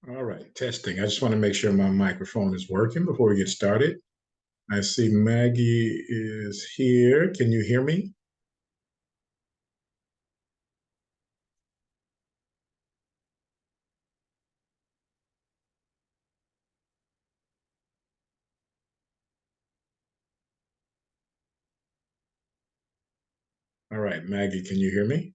All right, testing. I just want to make sure my microphone is working before we get started. I see Maggie is here. Can you hear me? All right, Maggie, can you hear me?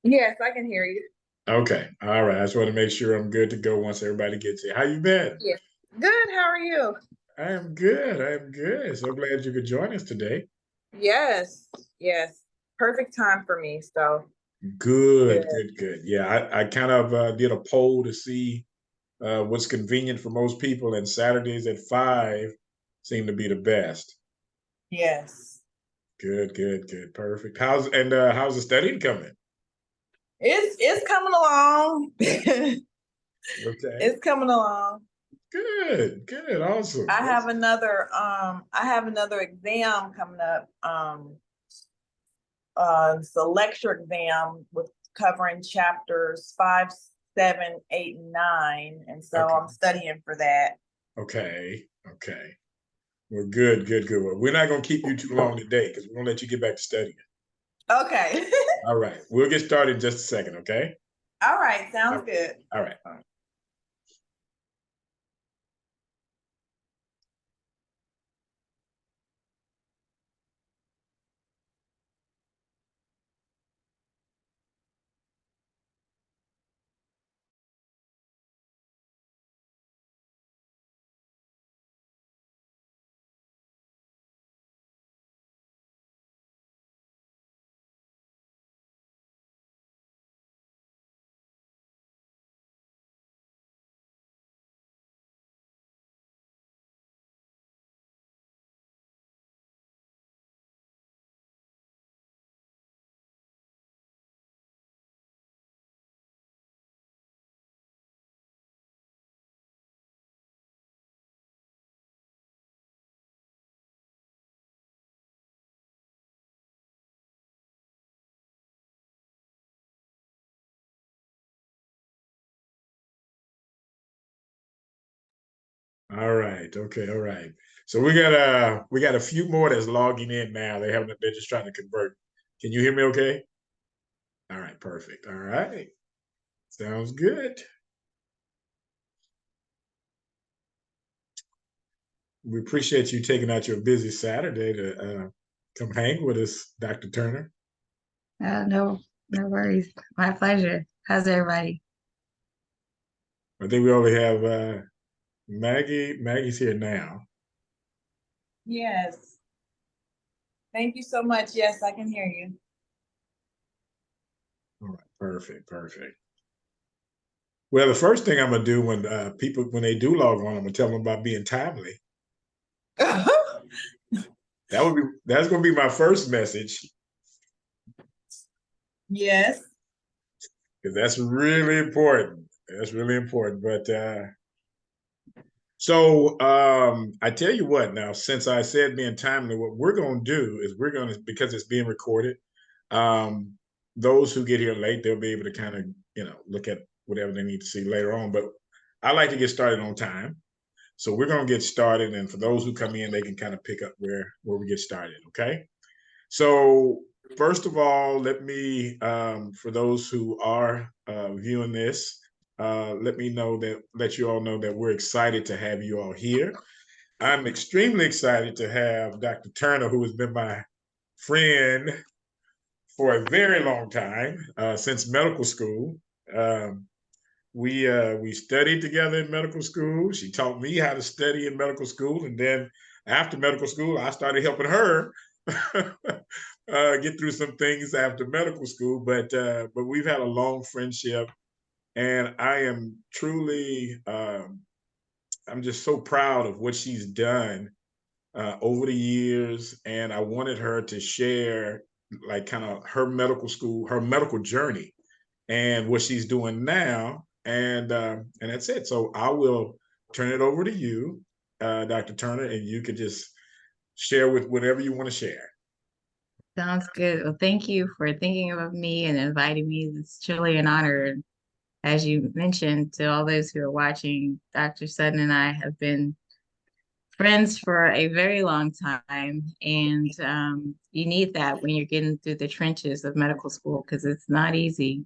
Yes, I can hear you. Okay, all right. I just want to make sure I'm good to go once everybody gets here. How you been? Yes. Good. How are you? I am good. I am good. So glad you could join us today. Yes. Yes. Perfect time for me. So Good, good. good, good. Yeah, I kind of did a poll to see what's convenient for most people, and Saturdays at 5 seem to be the best. Yes. Good, good, good. Perfect. How's the studying coming? It's coming along. Okay. It's coming along. Good, good, awesome. I have another exam coming up. It's a lecture exam with covering chapters 5, 7, 8, and 9. And so Okay. I'm studying for that. Okay. Okay. Well, good, good, good. Well, we're not going to keep you too long today because we're going to let you get back to studying. Okay. All right. We'll get started in just a second, okay? All right, All sounds right. good. All right. All right. Okay. All right. So we got a few more that's logging in now. They're just trying to convert. Can you hear me okay? All right, perfect. All right. Sounds good. We appreciate you taking out your busy Saturday to come hang with us, Dr. Turner. No worries. My pleasure. How's everybody? I think we only have Maggie. Maggie's here now. Yes. Thank you so much. Yes, I can hear you. All right, perfect, perfect. Well, the first thing I'm gonna do when people when they do log on, I'm gonna tell them about being timely. That's gonna be my first message Yes. because that's really important. That's really important. But I tell you what, now since I said being timely, what we're gonna do is because it's being recorded. Um, those who get here late, they'll be able to kind of look at whatever they need to see later on. But I like to get started on time. So we're going to get started, and for those who come in, they can kind of pick up where we get started. Okay. So first of all, for those who are viewing this, let you all know that we're excited to have you all here. I'm extremely excited to have Dr. Turner, who has been my friend for a very long time, since medical school. Um, we studied together in medical school. She taught me how to study in medical school, and then after medical school, I started helping her get through some things after medical school. But we've had a long friendship, and I am truly I'm just so proud of what she's done over the years, and I wanted her to share like kind of her medical journey and what she's doing now and that's it. So I will turn it over to you, Dr. Turner, and you could just share with whatever you want to share. Sounds good. Well, thank you for thinking of me and inviting me. It's truly an honor. As you mentioned, to all those who are watching, Dr. Sutton and I have been friends for a very long time. And you need that when you're getting through the trenches of medical school because it's not easy.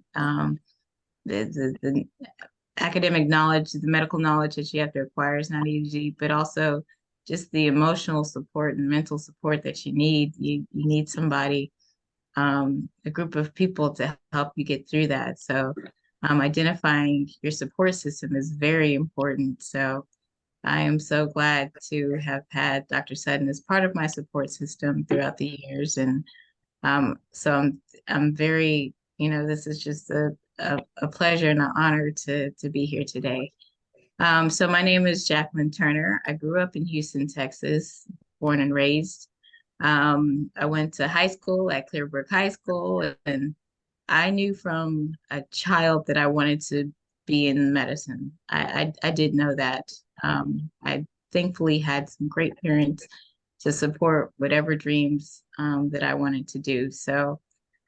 The academic knowledge, the medical knowledge that you have to acquire is not easy, but also just the emotional support and mental support that you need. You need somebody, a group of people to help you get through that. So identifying your support system is very important. So I am so glad to have had Dr. Sutton as part of my support system throughout the years. And so I'm very, this is just a pleasure and an honor to be here today. So my name is Jacquelyn Turner. I grew up in Houston, Texas, born and raised. I went to high school at Clearbrook High School, and I knew from a child that I wanted to be in medicine. I did know that. I thankfully had some great parents to support whatever dreams that I wanted to do. So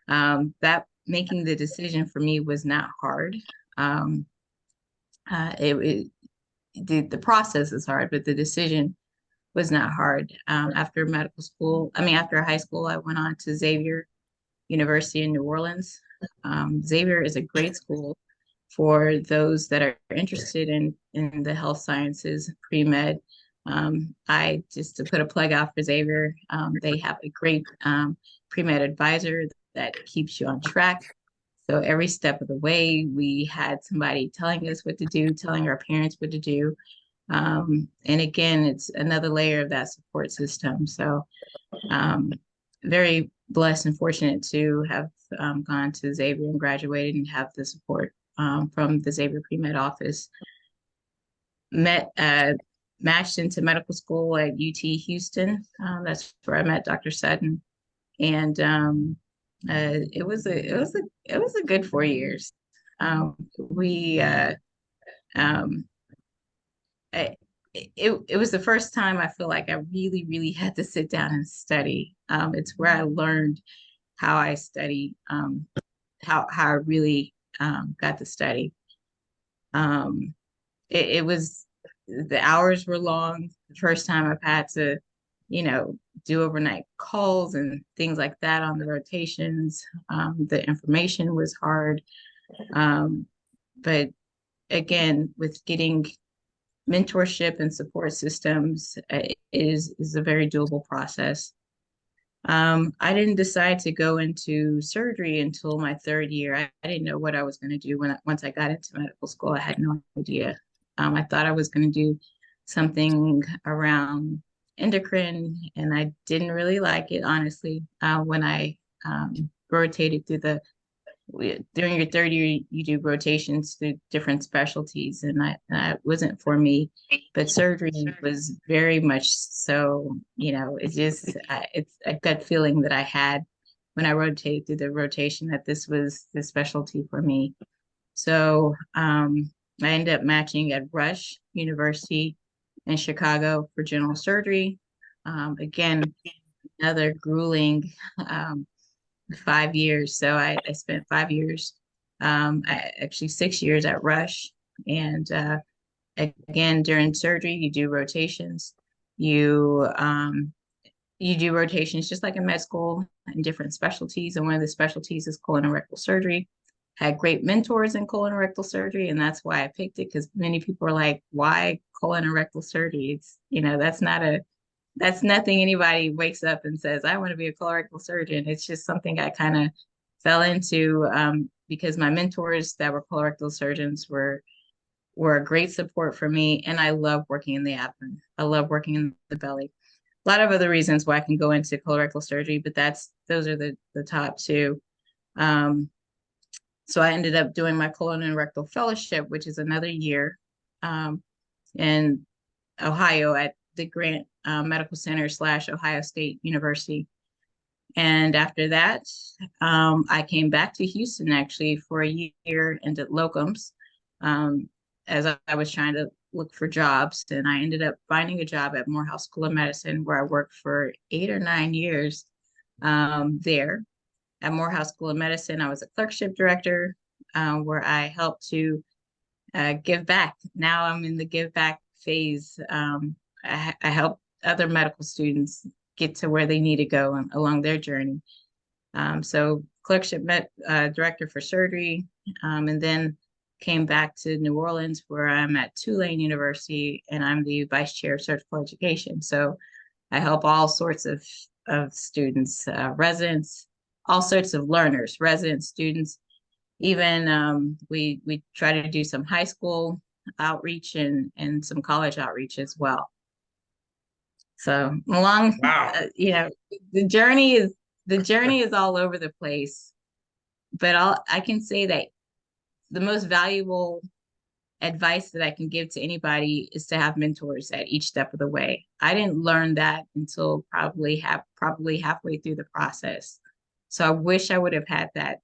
that making the decision for me was not hard. Um, the process is hard, but the decision was not hard. After medical school, after high school, I went on to Xavier University in New Orleans. Xavier is a great school for those that are interested in the health sciences, pre-med. I just to put a plug out for Xavier, they have a great pre-med advisor that keeps you on track. So every step of the way, we had somebody telling us what to do, telling our parents what to do. And again, it's another layer of that support system. So very blessed and fortunate to have gone to Xavier and graduated and have the support from the Xavier Pre-Med office. Matched into medical school at UT Houston. That's where I met Dr. Sutton. And it was a good 4 years. It was the first time I feel like I really, really had to sit down and study. It's where I learned how I study, how I really got to study. It was, the hours were long. The first time I've had to, do overnight calls and things like that on the rotations. The information was hard. But again, with getting mentorship and support systems is a very doable process. I didn't decide to go into surgery until my third year. I didn't know what I was going to do once I got into medical school. I had no idea. I thought I was going to do something around endocrine, and I didn't really like it, honestly. When I rotated through during your third year, you do rotations through different specialties, and that wasn't for me. But surgery was very much so. It's a gut feeling that I had when I rotated through the rotation that this was the specialty for me. So I ended up matching at Rush University in Chicago for general surgery. Again, another grueling 5 years. So I spent 5 years, actually 6 years at Rush. And again, during surgery, you do rotations. You do rotations just like in med school in different specialties. And one of the specialties is colon and rectal surgery. Had great mentors in colon and rectal surgery, and that's why I picked it, because many people are like, why colon and rectal surgery? It's, that's nothing anybody wakes up and says, I want to be a colorectal surgeon. It's just something I kind of fell into because my mentors that were colorectal surgeons were a great support for me. And I love working in the abdomen. I love working in the belly. A lot of other reasons why I can go into colorectal surgery, but those are the top two. So I ended up doing my colon and rectal fellowship, which is another year in Ohio at the Grant Medical Center / Ohio State University. And after that, I came back to Houston actually for a year and did locums. as I was trying to look for jobs. And I ended up finding a job at Morehouse School of Medicine, where I worked for 8 or 9 years there. At Morehouse School of Medicine, I was a clerkship director, where I helped to give back. Now I'm in the give back phase. I help other medical students get to where they need to go along their journey. So clerkship director for surgery, and then came back to New Orleans, where I'm at Tulane University, and I'm the vice chair of surgical education. So I help all sorts of students, residents, all sorts of learners, residents, students. Even we try to do some high school outreach and some college outreach as well. So along, Wow. the journey is all over the place. But I can say that the most valuable advice that I can give to anybody is to have mentors at each step of the way. I didn't learn that until probably halfway through the process. So I wish I would have had that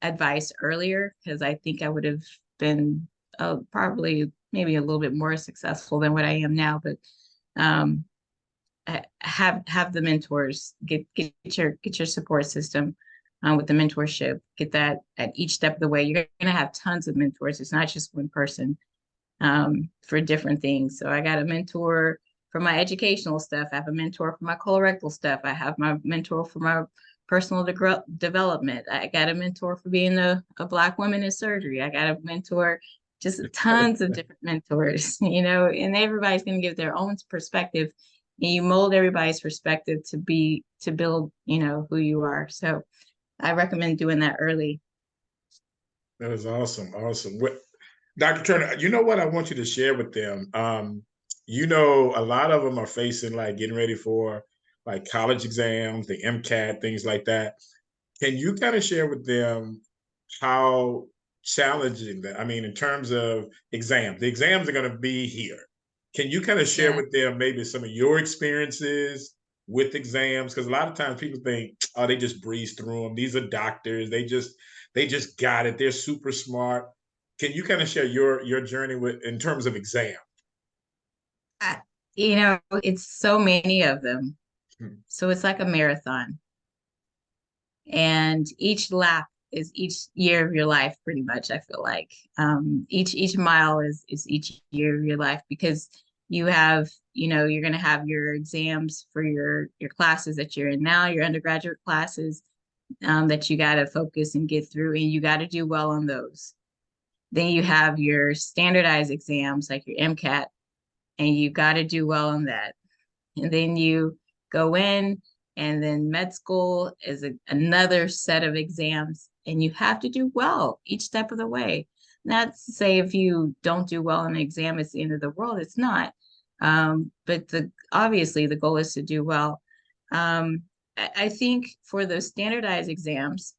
advice earlier, because I think I would have been probably maybe a little bit more successful than what I am now. But have the mentors, get your support system with the mentorship, get that at each step of the way. You're going to have tons of mentors. It's not just one person for different things. So I got a mentor for my educational stuff. I have a mentor for my colorectal stuff. I have my mentor for my personal development. I got a mentor for being a Black woman in surgery. I got a mentor, just tons of different mentors, and everybody's going to give their own perspective, and you mold everybody's perspective to build, who you are. So I recommend doing that early. That is awesome. Awesome. Dr. Turner, you know what I want you to share with them? A lot of them are facing like getting ready for like college exams, the MCAT, things like that. Can you kind of share with them how challenging that, I mean, in terms of exams, the exams are going to be here. Can you kind of share with them maybe some of your experiences with exams? Because a lot of times people think, oh, they just breeze through them. These are doctors. They just got it. They're super smart. Can you kind of share your journey in terms of exam? It's so many of them. So it's like a marathon. And each lap is each year of your life, pretty much, I feel like. Each mile is each year of your life, because you have, you're going to have your exams for your classes that you're in now, your undergraduate classes that you got to focus and get through, and you got to do well on those. Then you have your standardized exams like your MCAT, and you got to do well on that. And then you go in, and then med school is another set of exams, and you have to do well each step of the way. Not to say if you don't do well on an exam, it's the end of the world. It's not. But obviously the goal is to do well. I think for the standardized exams,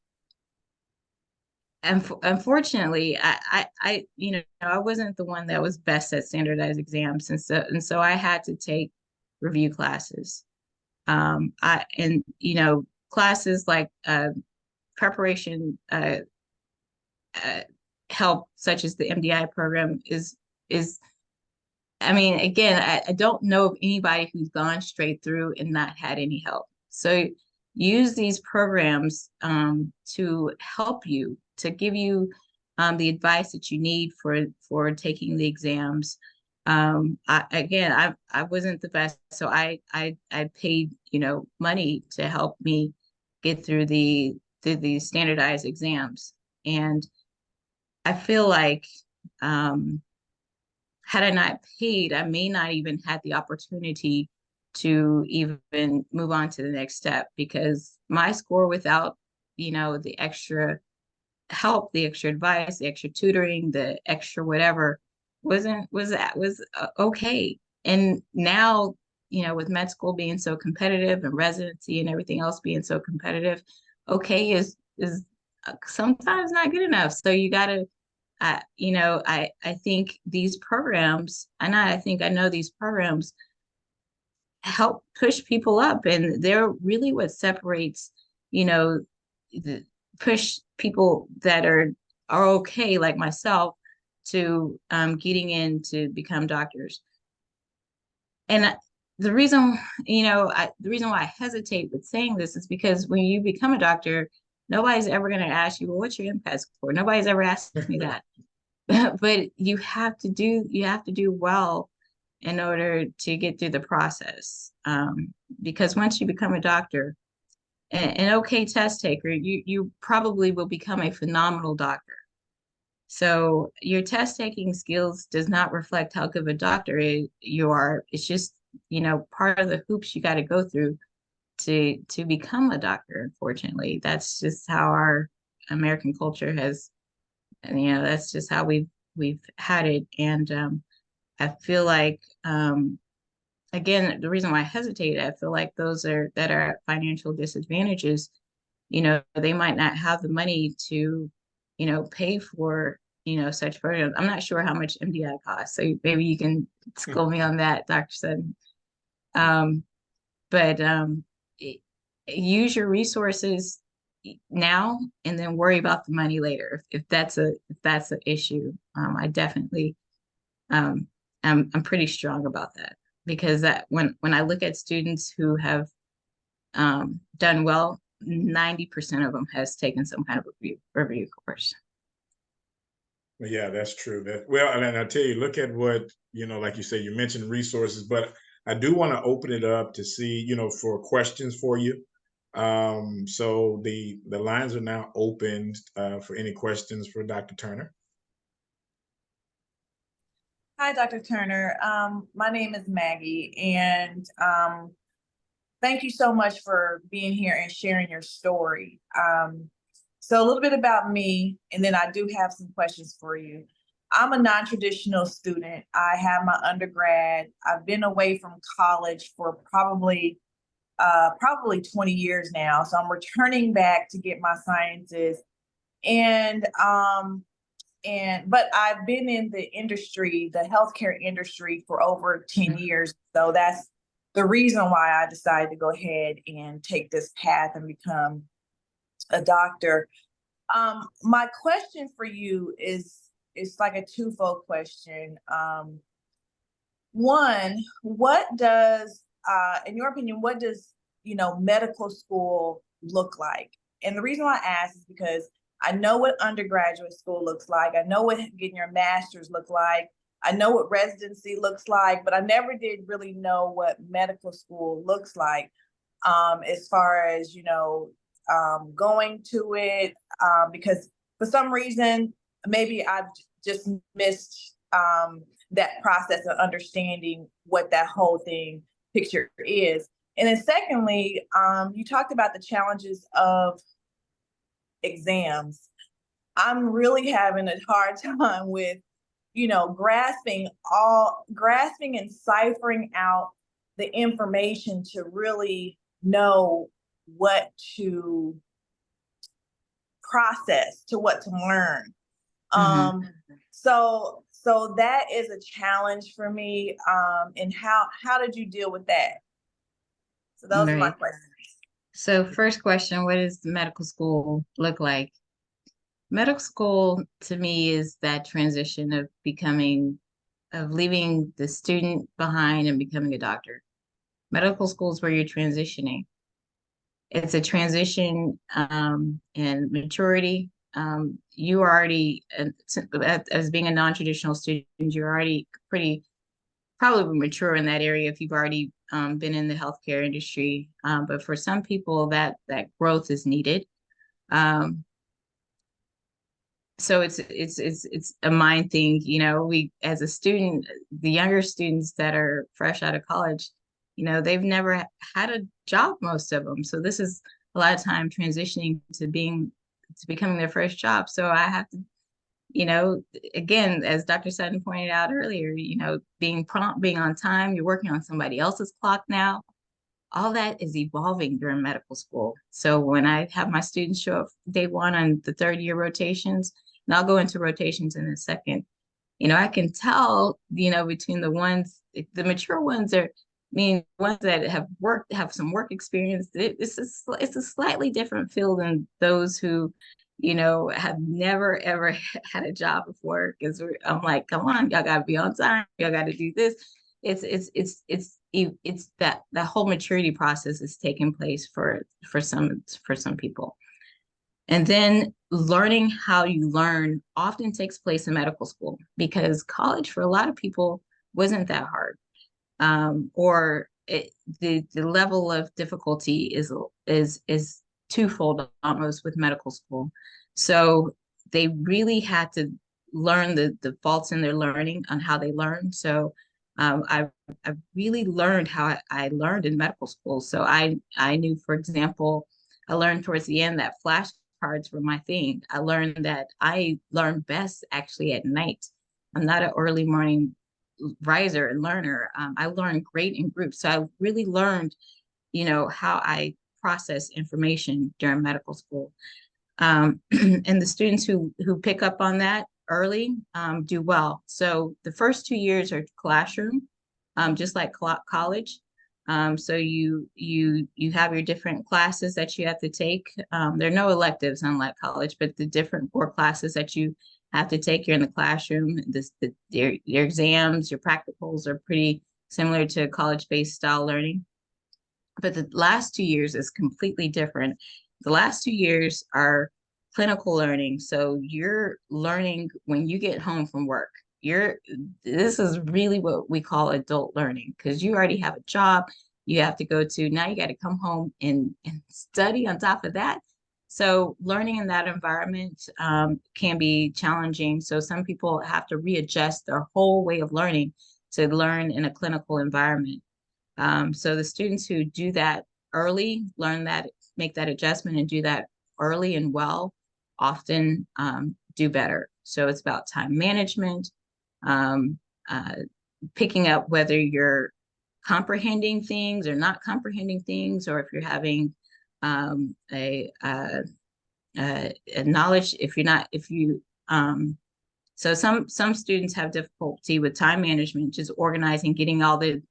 and unfortunately, I wasn't the one that was best at standardized exams, and so I had to take review classes. Classes like preparation help, such as the MDI program, is. I mean, again, I don't know of anybody who's gone straight through and not had any help. So use these programs to help you, to give you the advice that you need for taking the exams. I wasn't the best, so I paid money to help me get through the standardized exams, and I feel like had I not paid, I may not even had the opportunity to even move on to the next step, because my score without the extra help, the extra advice, the extra tutoring, the extra whatever was okay. And now, with med school being so competitive and residency and everything else being so competitive, okay is sometimes not good enough. So you gotta, I think these programs, and I know these programs help push people up, and they're really what separates, push people that are are okay, like myself, to getting in to become doctors. And the reason, the reason why I hesitate with saying this is because when you become a doctor, nobody's ever going to ask you, well, what's your MCAT score? Nobody's ever asked me that. But you have to do well in order to get through the process. Because once you become a doctor, an okay test taker, you probably will become a phenomenal doctor. So your test taking skills does not reflect how good of a doctor you are. It's just, part of the hoops you got to go through to become a doctor. Unfortunately, that's just how our American culture has, and that's just how we've had it. And I feel like, again, the reason why I hesitate, I feel like those that are at financial disadvantages, they might not have the money to, pay for, such programs. I'm not sure how much MDI costs, so maybe you can school me on that, Dr. Sutton. But use your resources now and then worry about the money later if that's an issue. I definitely I'm pretty strong about that, because that when I look at students who have done well, 90% of them has taken some kind of review course. Yeah, that's true. And I tell you, look at what, like you say, you mentioned resources, but I do want to open it up to see, for questions for you. So the lines are now opened for any questions for Dr. Turner. Hi, Dr. Turner. My name is Maggie, and thank you so much for being here and sharing your story. So a little bit about me, and then I do have some questions for you. I'm a non-traditional student. I have my undergrad. I've been away from college for probably 20 years now. So I'm returning back to get my sciences. But I've been in the industry, the healthcare industry, for over 10 years. So that's the reason why I decided to go ahead and take this path and become a doctor. My question for you is like a twofold question. One, what does, in your opinion, what does, medical school look like? And the reason why I ask is because I know what undergraduate school looks like. I know what getting your master's look like. I know what residency looks like, but I never did really know what medical school looks like, as far as, going to it, because for some reason, maybe I've just missed that process of understanding what that whole picture is. And then secondly, you talked about the challenges of exams. I'm really having a hard time with, grasping and ciphering out the information to really know what to process, to what to learn. So that is a challenge for me. And how did you deal with that? So those are my questions. So first question, what does medical school look like? Medical school to me is that transition of leaving the student behind and becoming a doctor. Medical school is where you're transitioning. It's a transition in maturity. You are already, as being a non-traditional student, you're already probably mature in that area if you've already been in the healthcare industry. But for some people, that growth is needed. So it's a mind thing. We, as a student, the younger students that are fresh out of college, they've never had a job, most of them. So this is a lot of time transitioning to becoming their first job. So I have to, again, as Dr. Sutton pointed out earlier, being prompt, being on time, you're working on somebody else's clock now. All that is evolving during medical school. So when I have my students show up day one on the third year rotations, and I'll go into rotations in a second, I can tell, between the mature ones ones that have some work experience, it's a slightly different field than those who have never ever had a job before, because I'm like, come on, y'all gotta be on time, y'all gotta do this. It's that whole maturity process is taking place for some people. And then learning how you learn often takes place in medical school, because college for a lot of people wasn't that hard. The level of difficulty is twofold almost with medical school. So they really had to learn the faults in their learning on how they learn. So I really learned how I learned in medical school. So I knew, for example, I learned towards the end that flashcards were my thing. I learned that I learn best actually at night. I'm not an early morning riser and learner. I learned great in groups. So I really learned, how I process information during medical school. And the students who pick up on that early do well. So the first 2 years are classroom, just like college. So you have your different classes that you have to take. There are no electives, unlike college, but the different core classes that you have to take. You're in the classroom. Your exams, your practicals are pretty similar to college-based style learning. But the last 2 years is completely different. The last 2 years are clinical learning. So you're learning when you get home from work. This is really what we call adult learning, because you already have a job you have to go to. Now you got to come home and study on top of that. So learning in that environment can be challenging. So some people have to readjust their whole way of learning to learn in a clinical environment. So the students who do that early, learn that, make that adjustment and do that early and well, often do better. So it's about time management, picking up whether you're comprehending things or not comprehending things, or if you're having a knowledge, so some students have difficulty with time management, just organizing, getting all the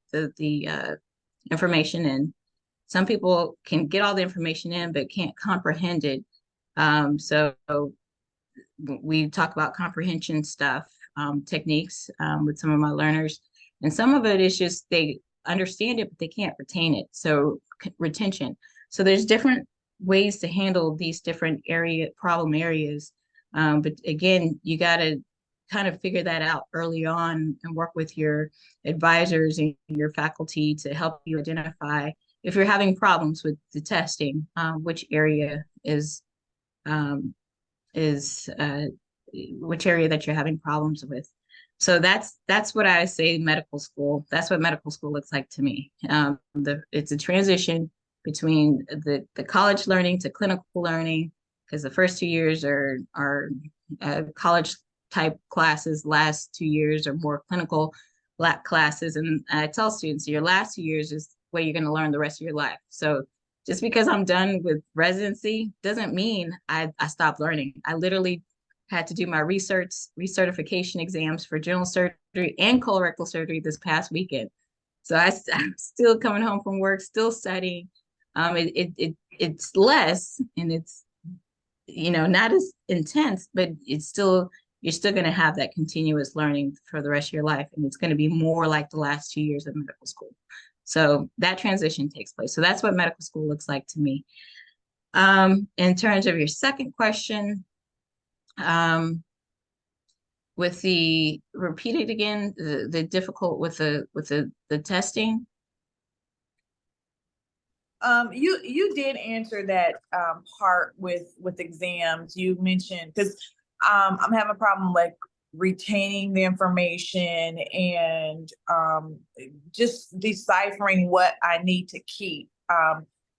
information in. Some people can get all the information in, but can't comprehend it. So we talk about comprehension stuff, techniques with some of my learners. And some of it is just they understand it, but they can't retain it. So retention. So there's different ways to handle these different problem areas. But again, you got to kind of figure that out early on and work with your advisors and your faculty to help you identify if you're having problems with the testing, which area which area that you're having problems with. So that's what I say medical school. That's what medical school looks like to me. It's a transition between the college learning to clinical learning, because the first 2 years are college type classes. Last 2 years are more clinical classes. And I tell students, your last 2 years is where you're going to learn the rest of your life. So just because I'm done with residency doesn't mean I stopped learning. I literally had to do my recertification exams for general surgery and colorectal surgery this past weekend. So I'm still coming home from work, still studying. It's less, and it's not as intense, but you're still going to have that continuous learning for the rest of your life, and it's going to be more like the last 2 years of medical school. So that transition takes place. So that's what medical school looks like to me. In terms of your second question, repeat it again, the difficult with the testing. You did answer that part with exams. You mentioned, because I'm having a problem like retaining the information and just deciphering what I need to keep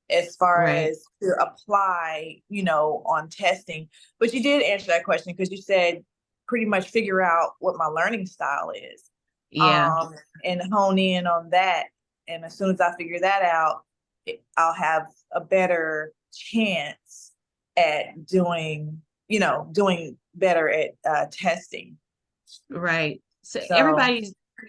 as far Right. as to apply, on testing. But you did answer that question, because you said pretty much figure out what my learning style is. Yeah. And hone in on that. And as soon as I figure that out, I'll have a better chance at doing better at testing. Right. So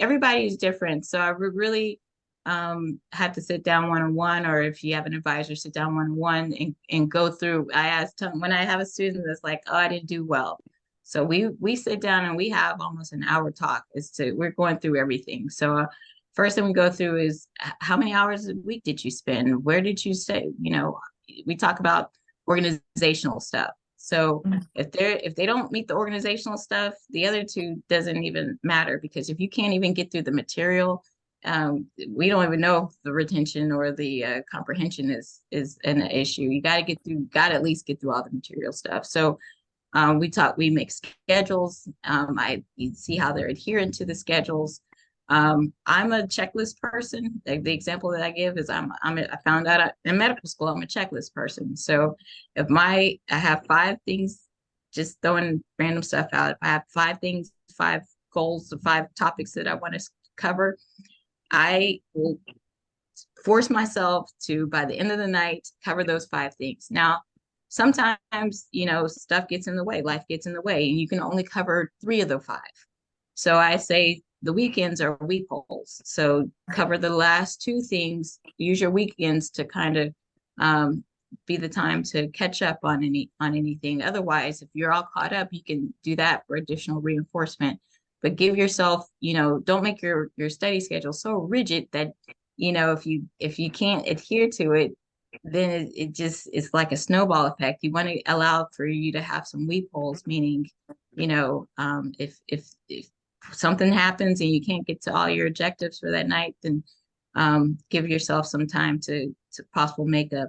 everybody's different. So I would really have to sit down one-on-one, or if you have an advisor, sit down one-on-one and go through. I asked them when I have a student that's like, oh, I didn't do well. So we sit down and we have almost an hour talk as to, we're going through everything. So first thing we go through is how many hours a week did you spend? Where did you stay? You know, we talk about organizational stuff. So if they don't meet the organizational stuff, the other two doesn't even matter, because if you can't even get through the material, we don't even know if the retention or the comprehension is an issue. You got to at least get through all the material stuff. So we make schedules. I see how they're adherent to the schedules. I'm a checklist person. The example that I give is I found out in medical school, I'm a checklist person. So if I have 5 things, just throwing random stuff out, if I have 5 things, 5 goals, 5 topics that I want to cover, I will force myself to, by the end of the night, cover those 5 things. Now, sometimes, you know, stuff gets in the way, life gets in the way, and you can only cover 3 of the 5. So I say the weekends are week goals. So cover the last 2 things, use your weekends to kind of be the time to catch up on anything. Otherwise, if you're all caught up, you can do that for additional reinforcement. But give yourself, you know, don't make your study schedule so rigid that, you know, if you can't adhere to it, then it just, it's like a snowball effect. You want to allow for you to have some loopholes, meaning, you know, if something happens and you can't get to all your objectives for that night, then give yourself some time to possible makeup.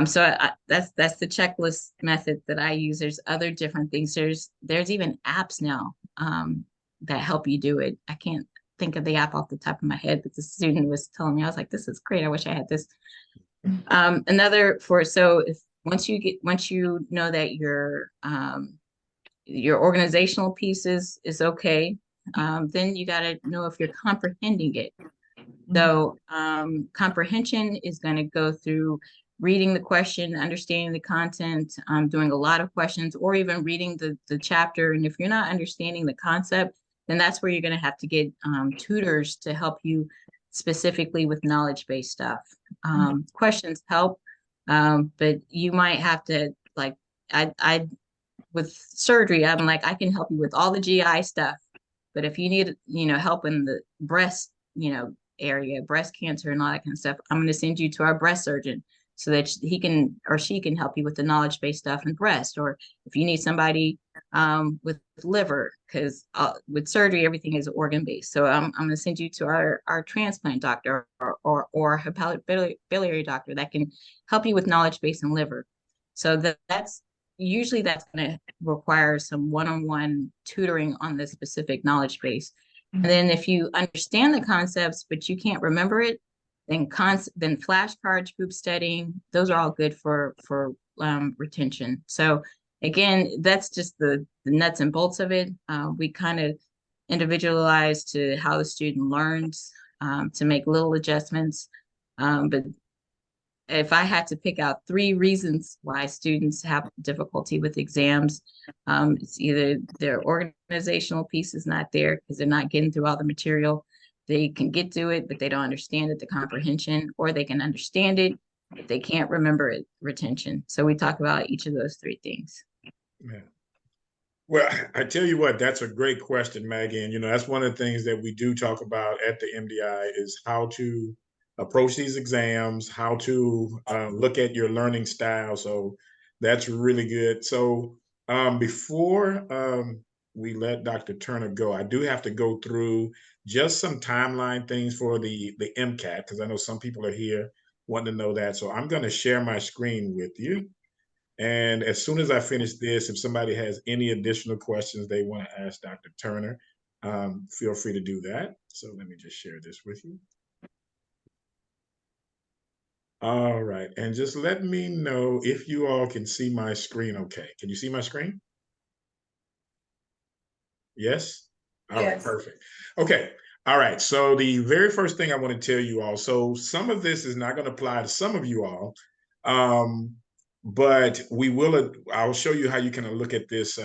So that's the checklist method that I use. There's other different things. There's even apps now that help you do it. I can't think of the app off the top of my head, but the student was telling me, I was like, this is great. I wish I had this. Once you know that your organizational piece is okay, then you got to know if you're comprehending it. So comprehension is going to go through reading the question, understanding the content, doing a lot of questions, or even reading the chapter. And if you're not understanding the concept, then that's where you're going to have to get tutors to help you specifically with knowledge-based stuff. Questions help, but you might have to, like, I with surgery, I'm like, I can help you with all the GI stuff, but if you need, you know, help in the breast, you know, area, breast cancer and all that kind of stuff, I'm going to send you to our breast surgeon so that he can or she can help you with the knowledge-based stuff in breast. Or if you need somebody with liver, because with surgery, everything is organ-based. So I'm going to send you to our transplant doctor or hepatobiliary doctor that can help you with knowledge-based and liver. So that's usually going to require some one-on-one tutoring on the specific knowledge base. And then if you understand the concepts, but you can't remember it, then flashcards, group studying, those are all good for retention. So again, that's just the nuts and bolts of it. We kind of individualize to how the student learns, to make little adjustments. But if I had to pick out 3 reasons why students have difficulty with exams, it's either their organizational piece is not there because they're not getting through all the material. They can get to it, but they don't understand it, the comprehension, or they can understand it, but they can't remember it, retention. So we talk about each of those 3 things. Yeah. Well, I tell you what, that's a great question, Maggie. And, you know, that's one of the things that we do talk about at the MDI is how to approach these exams, how to look at your learning style. So that's really good. So before we let Dr. Turner go, I do have to go through just some timeline things for the MCAT, because I know some people are here wanting to know that. So I'm going to share my screen with you. And as soon as I finish this, if somebody has any additional questions they want to ask Dr. Turner, feel free to do that. So let me just share this with you. All right. And just let me know if you all can see my screen okay. Can you see my screen? Yes? All right, perfect. Okay. All right. So the very first thing I want to tell you all, so some of this is not going to apply to some of you all. But I'll show you how you can look at this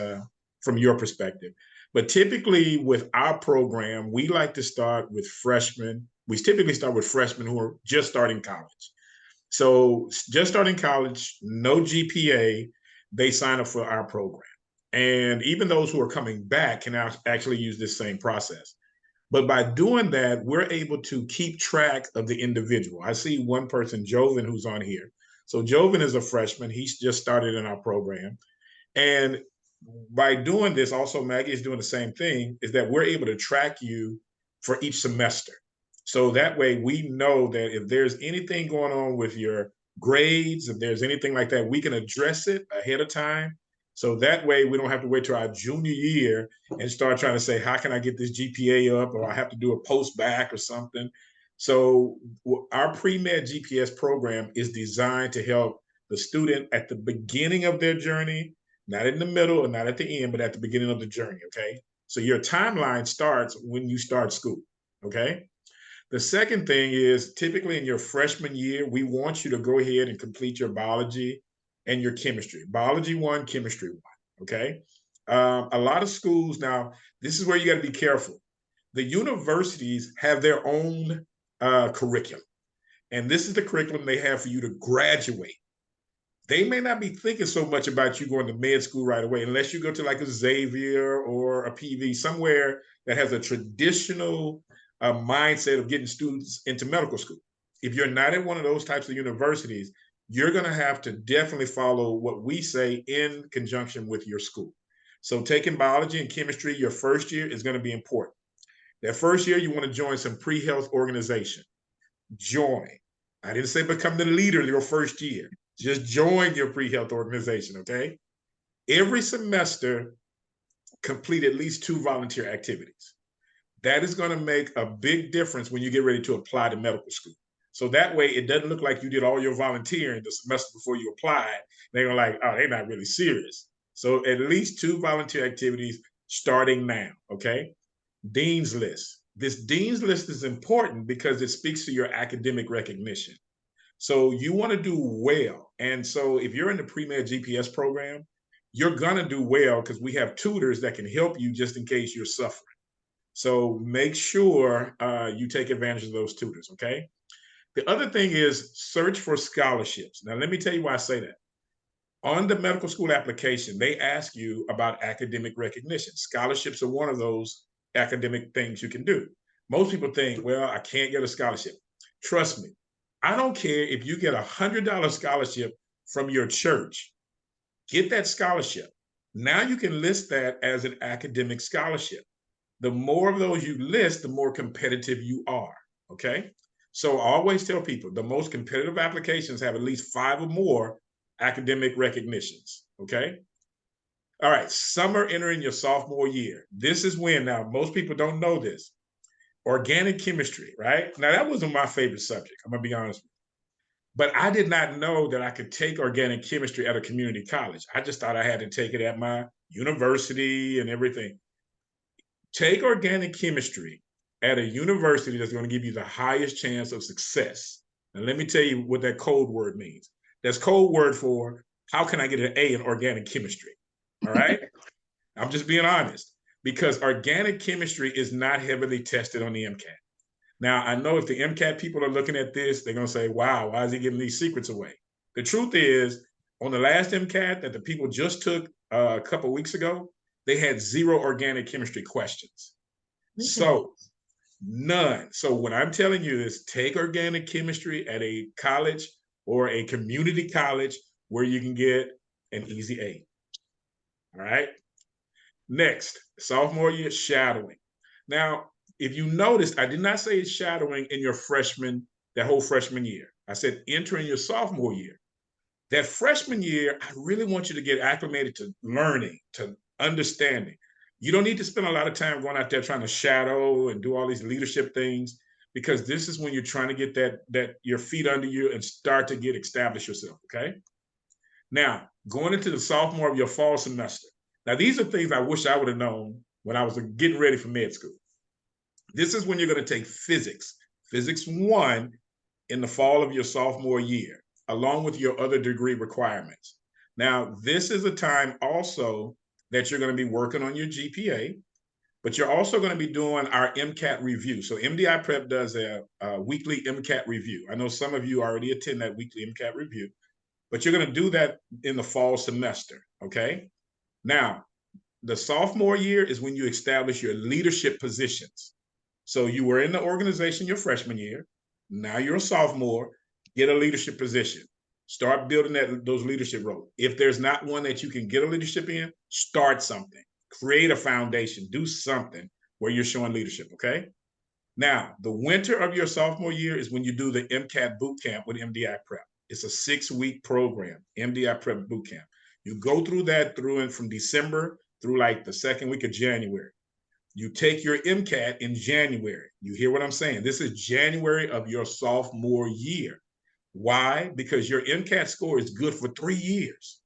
from your perspective. But typically with our program, we like to start with freshmen we typically start with freshmen who are just starting college. So just starting college, no GPA, they sign up for our program. And even those who are coming back can actually use this same process. But by doing that, we're able to keep track of the individual. I see one person, Joven, who's on here. So Joven is a freshman. He's just started in our program. And by doing this, also Maggie is doing the same thing, is that we're able to track you for each semester. So that way we know that if there's anything going on with your grades, if there's anything like that, we can address it ahead of time. So that way we don't have to wait till our junior year and start trying to say, how can I get this GPA up? Or I have to do a post back or something. So our pre-med GPS program is designed to help the student at the beginning of their journey, not in the middle and not at the end, but at the beginning of the journey, okay? So your timeline starts when you start school, okay? The second thing is typically in your freshman year, we want you to go ahead and complete your biology and your chemistry. Biology 1, chemistry 1, okay? A lot of schools, now, this is where you got to be careful. The universities have their own curriculum, and this is the curriculum they have for you to graduate. They may not be thinking so much about you going to med school right away, unless you go to like a Xavier or a PV, somewhere that has a traditional mindset of getting students into medical school. If you're not at one of those types of universities, you're going to have to definitely follow what we say in conjunction with your school. So taking biology and chemistry your first year is going to be important. That first year, you want to join some pre-health organization. Join. I didn't say become the leader your first year. Just join your pre-health organization, okay? Every semester, complete at least 2 volunteer activities. That is going to make a big difference when you get ready to apply to medical school. So that way, it doesn't look like you did all your volunteering the semester before you applied. They're like, oh, they're not really serious. So at least 2 volunteer activities starting now, okay? Dean's List. This Dean's List is important because it speaks to your academic recognition. So you want to do well. And so if you're in the pre-med GPS program, you're going to do well because we have tutors that can help you just in case you're suffering. So make sure you take advantage of those tutors, okay? The other thing is search for scholarships. Now, let me tell you why I say that. On the medical school application, they ask you about academic recognition. Scholarships are one of those academic things you can do. Most people think, well, I can't get a scholarship. Trust me, I don't care if you get $100 scholarship from your church. Get that scholarship. Now you can list that as an academic scholarship. The more of those you list, the more competitive you are, okay? So I always tell people the most competitive applications have at least 5 or more academic recognitions, okay? All right, summer entering your sophomore year. This is when, now most people don't know this, organic chemistry, right? Now that wasn't my favorite subject, I'm gonna be honest with you. But I did not know that I could take organic chemistry at a community college. I just thought I had to take it at my university and everything. Take organic chemistry at a university that's going to give you the highest chance of success. And let me tell you what that code word means. That's code word for how can I get an A in organic chemistry? All right. I'm just being honest because organic chemistry is not heavily tested on the MCAT. Now, I know if the MCAT people are looking at this, they're going to say, wow, why is he giving these secrets away? The truth is, on the last MCAT that the people just took a couple of weeks ago, they had 0 organic chemistry questions. Okay. So none. So what I'm telling you is take organic chemistry at a college or a community college where you can get an easy A. All right. Next, sophomore year, shadowing. Now, if you noticed, I did not say shadowing in your that whole freshman year. I said entering your sophomore year. That freshman year, I really want you to get acclimated to learning, to understanding. You don't need to spend a lot of time going out there trying to shadow and do all these leadership things, because this is when you're trying to get that your feet under you and start to establish yourself, okay? Now, going into the sophomore of your fall semester. Now, these are things I wish I would have known when I was getting ready for med school. This is when you're going to take physics 1 in the fall of your sophomore year, along with your other degree requirements. Now, this is a time also that you're going to be working on your GPA, but you're also going to be doing our MCAT review. So MDI Prep does a weekly MCAT review. I know some of you already attend that weekly MCAT review, but you're going to do that in the fall semester, okay? Now, the sophomore year is when you establish your leadership positions. So you were in the organization your freshman year. Now you're a sophomore, get a leadership position. Start building those leadership roles. If there's not one that you can get a leadership in, start something. Create a foundation. Do something where you're showing leadership, okay? Now, the winter of your sophomore year is when you do the MCAT boot camp with MDI Prep. It's a 6-week program, MDI Prep boot camp. You go through that from December through like the second week of January. You take your MCAT in January. You hear what I'm saying? This is January of your sophomore year. Why? Because your MCAT score is good for 3 years.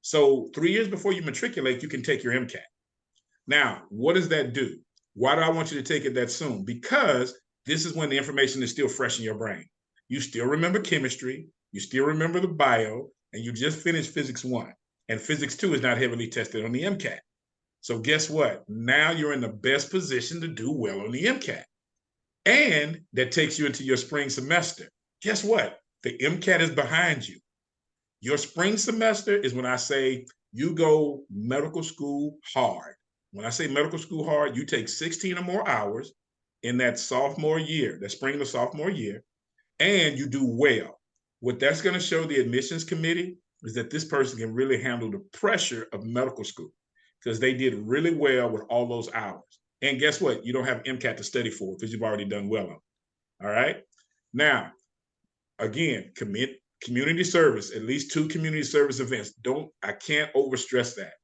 So 3 years before you matriculate, you can take your MCAT. Now, what does that do? Why do I want you to take it that soon? Because this is when the information is still fresh in your brain. You still remember chemistry, you still remember the bio, and you just finished physics 1. And physics 2 is not heavily tested on the MCAT. So guess what? Now you're in the best position to do well on the MCAT. And that takes you into your spring semester. Guess what? The MCAT is behind you. Your spring semester is when I say you go medical school hard. When I say medical school hard, you take 16 or more hours in that sophomore year, that spring to sophomore year, and you do well. What that's going to show the admissions committee is that this person can really handle the pressure of medical school because they did really well with all those hours. And guess what? You don't have MCAT to study for because you've already done well on it. All right? Now, again, community service, at least 2 community service events. I can't overstress that.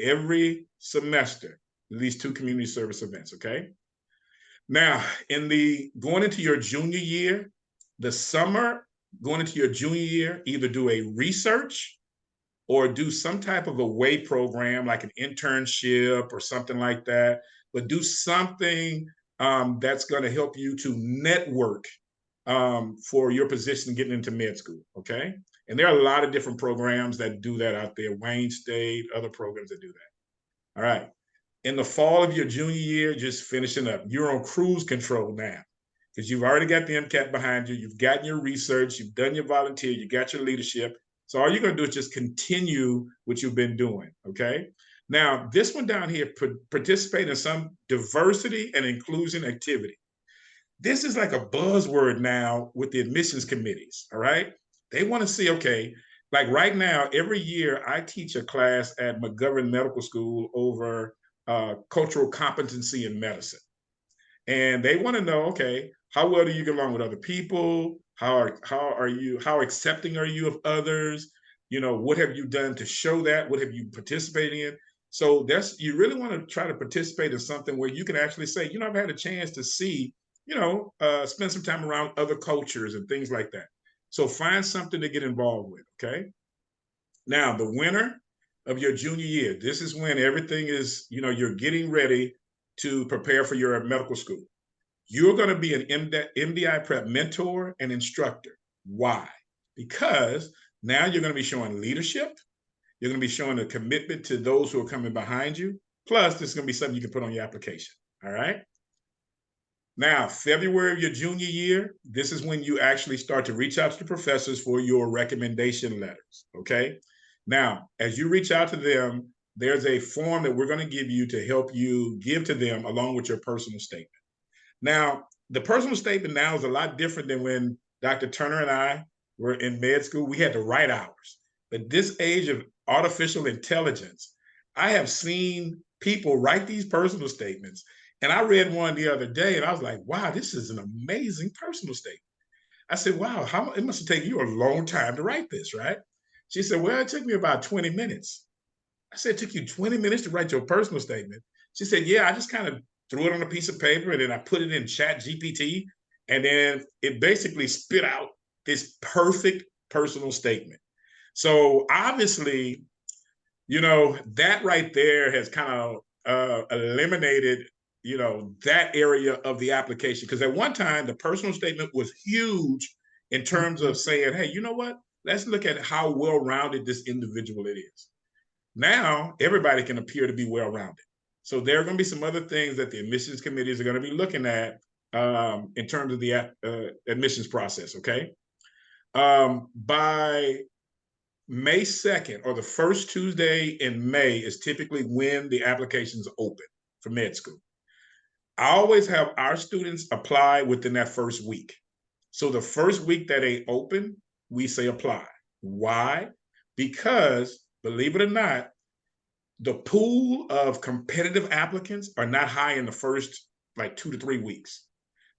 Every semester, at least 2 community service events, okay? Now, going into your junior year, the summer, going into your junior year, either do a research or do some type of away program like an internship or something like that, but do something that's going to help you to network for your position getting into med school, okay? And there are a lot of different programs that do that out there, Wayne State, other programs that do that. All right. In the fall of your junior year, just finishing up, you're on cruise control now because you've already got the MCAT behind you. You've gotten your research. You've done your volunteer. You got your leadership. So all you're going to do is just continue what you've been doing, okay? Now, this one down here, participate in some diversity and inclusion activity. This is like a buzzword now with the admissions committees, all right? They want to see, okay, like right now, every year I teach a class at McGovern Medical School over cultural competency in medicine. And they want to know, okay, how well do you get along with other people? How accepting are you of others? What have you done to show that? What have you participated in? So you really want to try to participate in something where you can actually say, I've had a chance to see, spend some time around other cultures and things like that. So find something to get involved with, okay? Now, the winter of your junior year, this is when everything is, you're getting ready to prepare for your medical school. You're going to be an MDI Prep mentor and instructor. Why? Because now you're going to be showing leadership. You're going to be showing a commitment to those who are coming behind you. Plus, this is going to be something you can put on your application. All right? Now, February of your junior year, this is when you actually start to reach out to the professors for your recommendation letters, okay? Now, as you reach out to them, there's a form that we're going to give you to help you give to them along with your personal statement. Now, the personal statement now is a lot different than when Dr. Turner and I were in med school. We had to write ours. But this age of artificial intelligence, I have seen people write these personal statements. And I read one the other day and I was like, wow, this is an amazing personal statement. I said, wow, it must have taken you a long time to write this, right? She said, well, it took me about 20 minutes. I said, it took you 20 minutes to write your personal statement? She said, yeah, I just kind of threw it on a piece of paper and then I put it in ChatGPT and then it basically spit out this perfect personal statement. So obviously, that right there has kind of eliminated that area of the application. Because at one time, the personal statement was huge in terms of saying, hey, you know what? Let's look at how well-rounded this individual it is. Now, everybody can appear to be well-rounded. So there are going to be some other things that the admissions committees are going to be looking at in terms of the admissions process, okay? By May 2nd, or the first Tuesday in May, is typically when the applications open for med school. I always have our students apply within that first week. So the first week that they open, we say apply. Why? Because, believe it or not, the pool of competitive applicants are not high in the first like 2 to 3 weeks.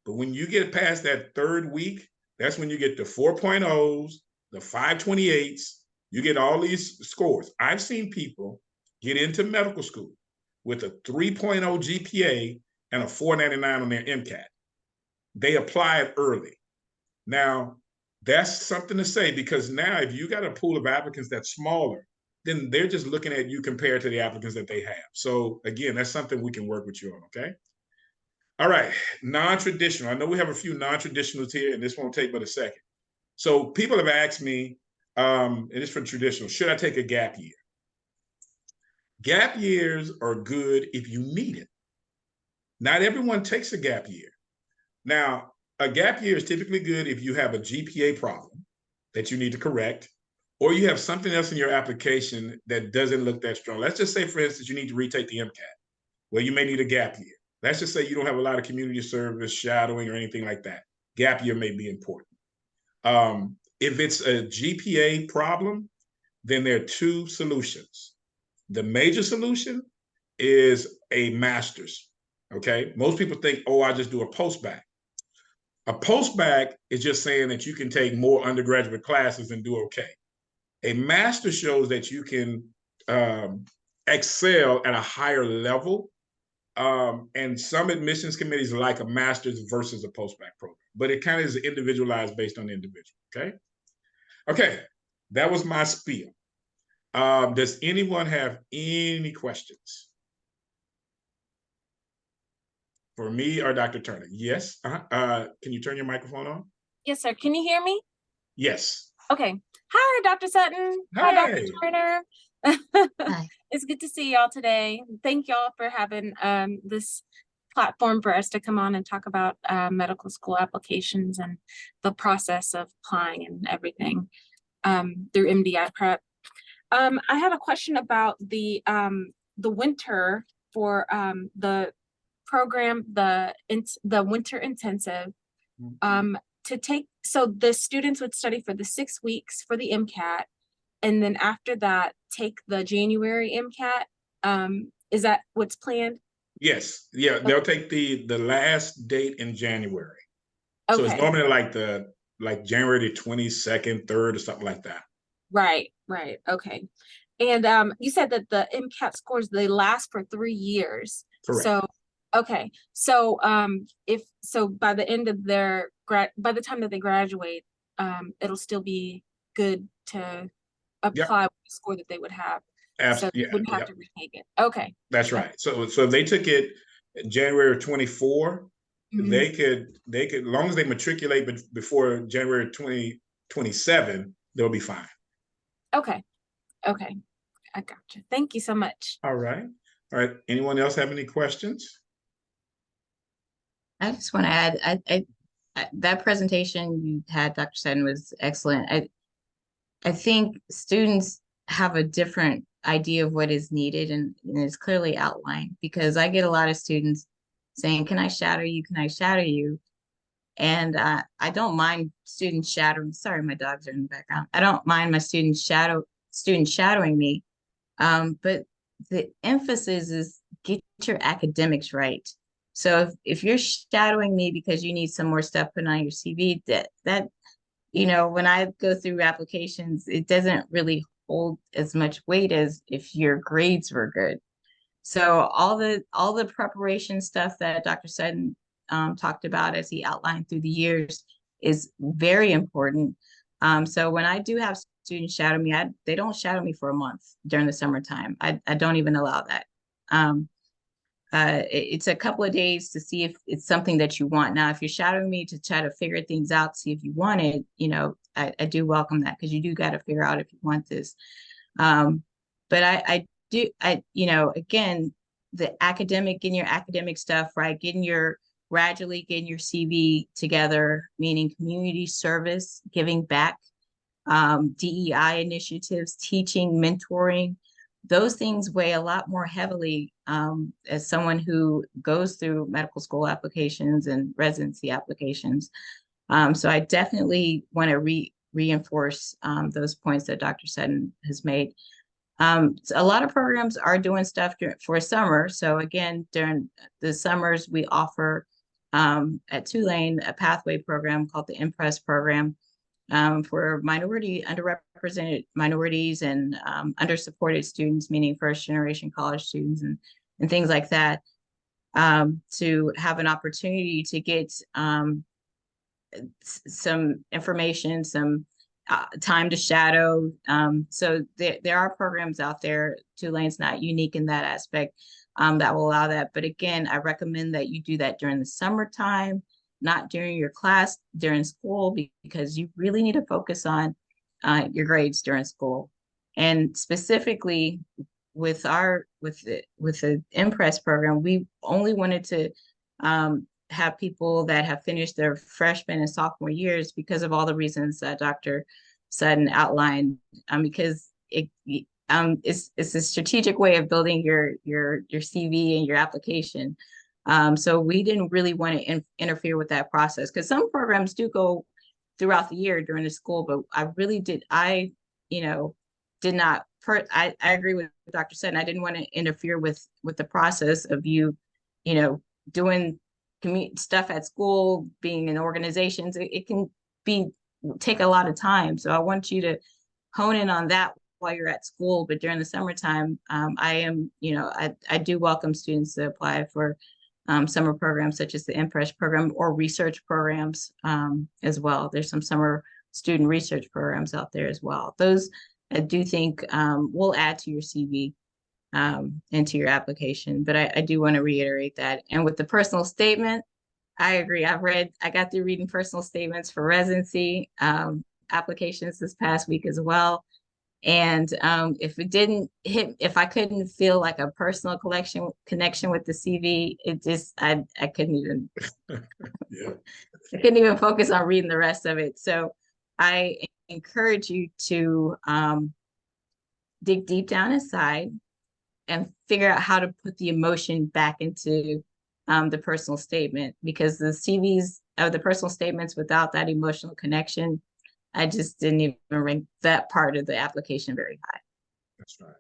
But when you get past that third week, that's when you get the 4.0s, the 528s, you get all these scores. I've seen people get into medical school with a 3.0 GPA and a 499 on their MCAT. They applied early. Now, that's something to say, because now if you got a pool of applicants that's smaller, then they're just looking at you compared to the applicants that they have. So again, that's something we can work with you on, okay? All right, non-traditional. I know we have a few non-traditionals here, and this won't take but a second. So people have asked me, and it's for traditional, should I take a gap year? Gap years are good if you need it. Not everyone takes a gap year. Now, a gap year is typically good if you have a GPA problem that you need to correct, or you have something else in your application that doesn't look that strong. Let's just say, for instance, you need to retake the MCAT. Well, you may need a gap year. Let's just say you don't have a lot of community service, shadowing, or anything like that. Gap year may be important. If it's a GPA problem, then there are two solutions. The major solution is a master's, okay? Most people think, oh, I just do a post-bac. A post-bac is just saying that you can take more undergraduate classes and do okay. A master shows that you can excel at a higher level, and some admissions committees like a master's versus a post-bac program, but it kind of is individualized based on the individual, okay? Okay, that was my spiel. Does anyone have any questions for me or Dr. Turner? Yes. Can you turn your microphone on? Yes, sir. Can you hear me? Yes. Okay. Hi, Dr. Sutton. Hi, Dr. Turner. Hi. It's good to see y'all today. Thank y'all for having this platform for us to come on and talk about medical school applications and the process of applying and everything through MDI Prep. I have a question about the winter for the program, the winter intensive. To take, so the students would study for the 6 weeks for the MCAT, and then after that, take the January MCAT. Is that what's planned? Yes. Yeah, Okay. they'll take the last date in January. So it's normally like January the 22nd, 3rd, or something like that. Right. Okay. And you said that the MCAT scores, they last for 3 years. Correct. So okay. So if so by the end of their by the time that they graduate, it'll still be good to apply with the score that they would have. Absolutely. So they wouldn't have to retake it. Okay. That's right. So if they took it January 24, they could, as long as they matriculate before January 2027, they'll be fine. Okay. I gotcha. Thank you so much. All right. Anyone else have any questions? I just want to add, I that presentation you had, Dr. Sutton, was excellent. I think students have a different idea of what is needed, and it's clearly outlined, because I get a lot of students saying, can I shadow you? Can I shadow you? And I don't mind students shadowing. Sorry, my dogs are in the background. I don't mind my students shadowing me. But the emphasis is get your academics right. So if you're shadowing me because you need some more stuff put on your CV, that when I go through applications, it doesn't really hold as much weight as if your grades were good. So all the preparation stuff that Dr. Sutton talked about as he outlined through the years is very important. So when I do have students shadow me, they don't shadow me for a month during the summertime. I don't even allow that. It's a couple of days to see if it's something that you want. Now, if you're shadowing me to try to figure things out, see if you want it, I do welcome that, because you do got to figure out if you want this. But again, getting your academic stuff right, gradually getting your CV together, meaning community service, giving back, DEI initiatives, teaching, mentoring. Those things weigh a lot more heavily as someone who goes through medical school applications and residency applications. So I definitely want to reinforce those points that Dr. Sutton has made. So a lot of programs are doing stuff for summer. So again, during the summers, we offer at Tulane a pathway program called the Impress program for underrepresented minorities and undersupported students, meaning first generation college students and things like that, to have an opportunity to get some information, some time to shadow. So there are programs out there. Tulane's not unique in that aspect that will allow that. But again, I recommend that you do that during the summertime, not during your class, during school, because you really need to focus on your grades during school. And specifically with the Impress program, we only wanted to have people that have finished their freshman and sophomore years because of all the reasons that Dr. Sutton outlined, because it's a strategic way of building your CV and your application. So we didn't really want to interfere with that process, because some programs do go throughout the year during the school, but I agree with Dr. Sutton. I didn't want to interfere with the process of you doing stuff at school, being in organizations. It can take a lot of time. So I want you to hone in on that while you're at school. But during the summertime, I do welcome students to apply for summer programs such as the Impress program or research programs as well. There's some summer student research programs out there as well. Those I do think will add to your CV and to your application. But I do want to reiterate that. And with the personal statement, I agree. I got through reading personal statements for residency applications this past week as well. And if I couldn't feel like a personal connection with the CV, I couldn't even, Yeah. I couldn't even focus on reading the rest of it. So I encourage you to dig deep down inside and figure out how to put the emotion back into the personal statement, because the CVs of the personal statements without that emotional connection, I just didn't even rank that part of the application very high. That's right.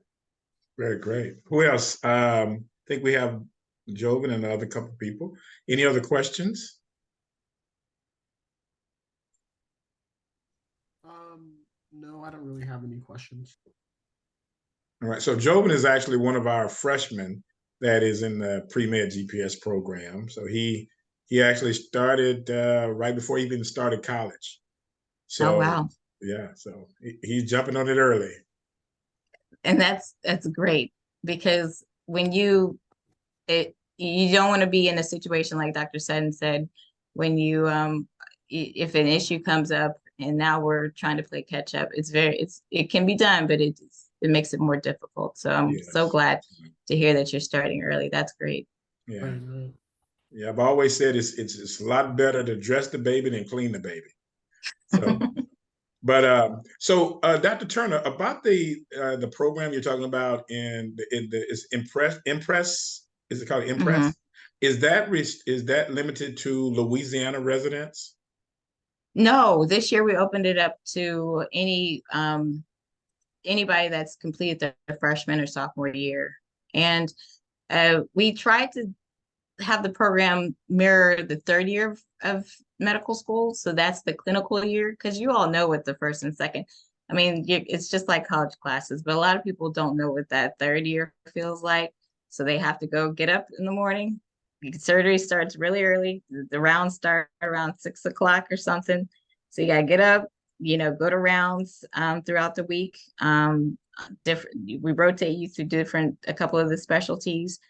Very great. Who else? I think we have Joven and another couple of people. Any other questions? No, I don't really have any questions. All right. So Joven is actually one of our freshmen that is in the pre-med GPS program. So he actually started right before he even started college. So, oh, wow. Yeah, so he's jumping on it early. And that's great, because when you don't want to be in a situation like Dr. Sutton said, when you if an issue comes up and now we're trying to play catch up, it can be done, but it makes it more difficult. So I'm so glad to hear that you're starting early. That's great. Yeah. Yeah, I've always said it's a lot better to dress the baby than clean the baby. So but Dr. Turner, about the program you're talking about is Impress, is it called Impress? Mm-hmm. Is that limited to Louisiana residents? No, this year we opened it up to anybody that's completed their freshman or sophomore year. And we tried to have the program mirror the third year of medical school. So that's the clinical year, because you all know what the first and second, I mean, it's just like college classes, but a lot of people don't know what that third year feels like. So they have to go get up in the morning. Surgery starts really early. The rounds start around 6 o'clock or something. So you got to get up, go to rounds throughout the week. We rotate you through a couple of the specialties.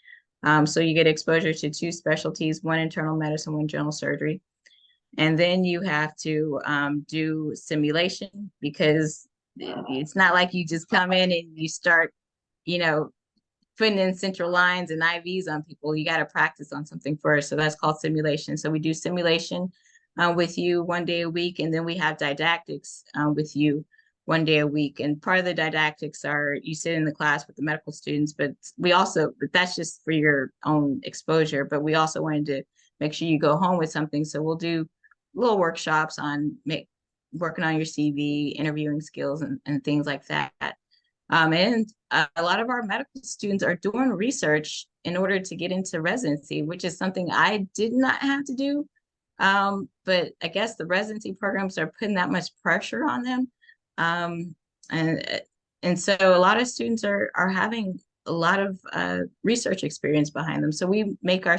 So you get exposure to 2 specialties, one internal medicine, one general surgery. And then you have to do simulation, because it's not like you just come in and you start, putting in central lines and IVs on people. You got to practice on something first. So that's called simulation. So we do simulation with you 1 day a week, and then we have didactics with you 1 day a week. And part of the didactics are you sit in the class with the medical students, but that's just for your own exposure. But we also wanted to make sure you go home with something. So we'll do little workshops on working on your CV, interviewing skills, and things like that. And a lot of our medical students are doing research in order to get into residency, which is something I did not have to do. But I guess the residency programs are putting that much pressure on them. And so a lot of students are having a lot of research experience behind them. So we make our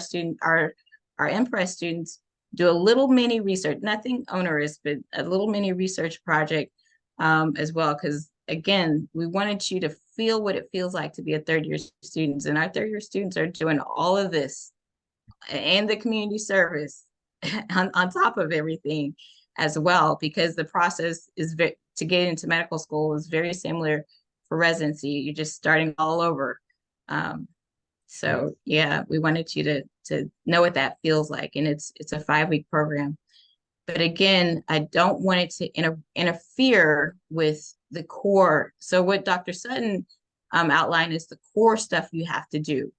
MPress students do a little mini research, nothing onerous, but a little mini research project as well. Because again, we wanted you to feel what it feels like to be a third-year student. And our third-year students are doing all of this and the community service on top of everything as well, because the process is to get into medical school is very similar for residency. You're just starting all over. So yeah, we wanted you to know what that feels like. And it's a 5-week program. But again, I don't want it to interfere with the core. So what Dr. Sutton outlined is the core stuff you have to do.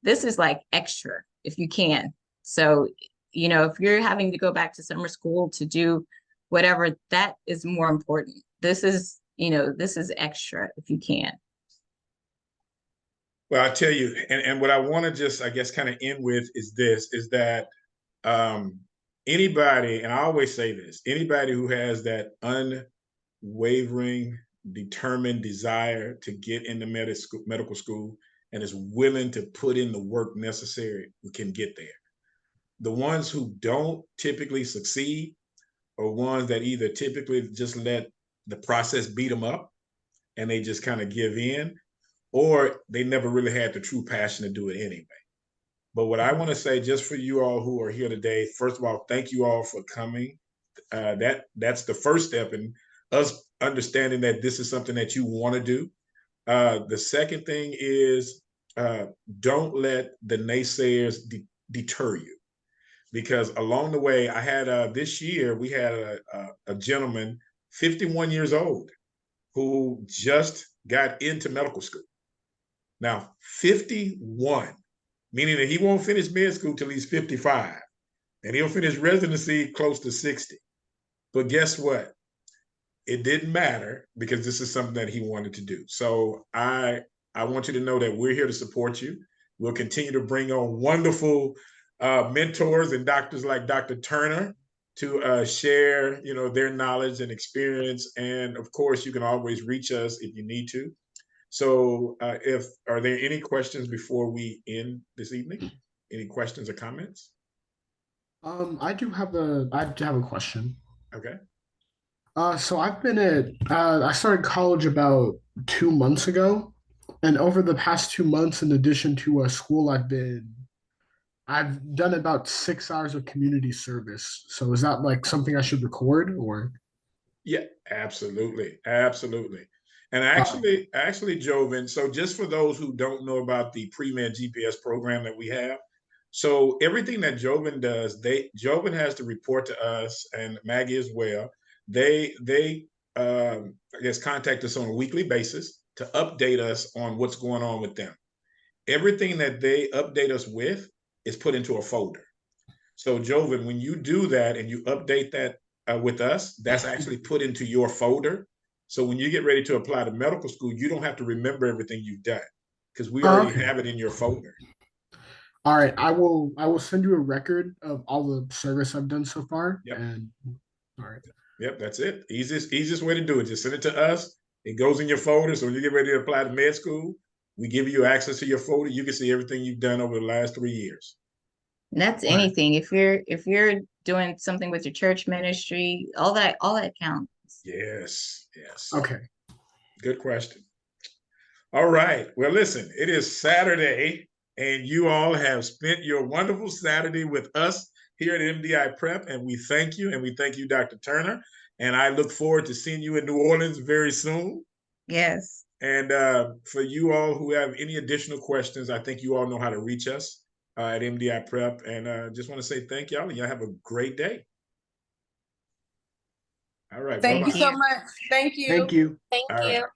This is like extra if you can. So, if you're having to go back to summer school to do whatever, that is more important. This is extra if you can. Well, I tell you, and what I want to just, I guess, kind of end with is that anybody, and I always say this, anybody who has that unwavering, determined desire to get into medical school and is willing to put in the work necessary, we can get there. The ones who don't typically succeed are ones that either typically just let the process beat them up and they just kind of give in, or they never really had the true passion to do it anyway. But what I want to say, just for you all who are here today, first of all, thank you all for coming. That's the first step in us understanding that this is something that you want to do. The second thing is don't let the naysayers deter you. Because along the way, I had this year, we had a gentleman, 51 years old, who just got into medical school. Now, 51, meaning that he won't finish med school till he's 55, and he'll finish residency close to 60. But guess what? It didn't matter because this is something that he wanted to do. So I want you to know that we're here to support you. We'll continue to bring on wonderful mentors and doctors like Dr. Turner to share, their knowledge and experience. And of course, you can always reach us if you need to. So are there any questions before we end this evening? Any questions or comments? I do have a question. Okay. So I started college about 2 months ago, and over the past 2 months, in addition to school, I've done about 6 hours of community service. So is that like something I should record or? Yeah, absolutely. Absolutely. And actually, Jacquelyn, so just for those who don't know about the pre-med GPS program that we have, so everything that Jacquelyn does, Jacquelyn has to report to us, and Maggie as well. They I guess contact us on a weekly basis to update us on what's going on with them. Everything that they update us with is put into a folder. So Jacquelyn, when you do that and you update that with us, that's actually put into your folder. So when you get ready to apply to medical school, you don't have to remember everything you've done because we already have it in your folder. All right, I will send you a record of all the service I've done so far. Yep. And all right. Yep, that's it. Easiest way to do it. Just send it to us. It goes in your folder. So when you get ready to apply to med school, we give you access to your folder. You can see everything you've done over the last 3 years. And that's anything. If you're doing something with your church ministry, all that counts. Yes. Okay. Good question. All right. Well, listen, it is Saturday, and you all have spent your wonderful Saturday with us here at MDI Prep, and we thank you, and we thank you, Dr. Turner. And I look forward to seeing you in New Orleans very soon. Yes. And for you all who have any additional questions, I think you all know how to reach us at MDI Prep. And just want to say thank y'all, and y'all have a great day. All right. Thank you Bye-bye. so much. Thank you. Thank you. Thank All you. right.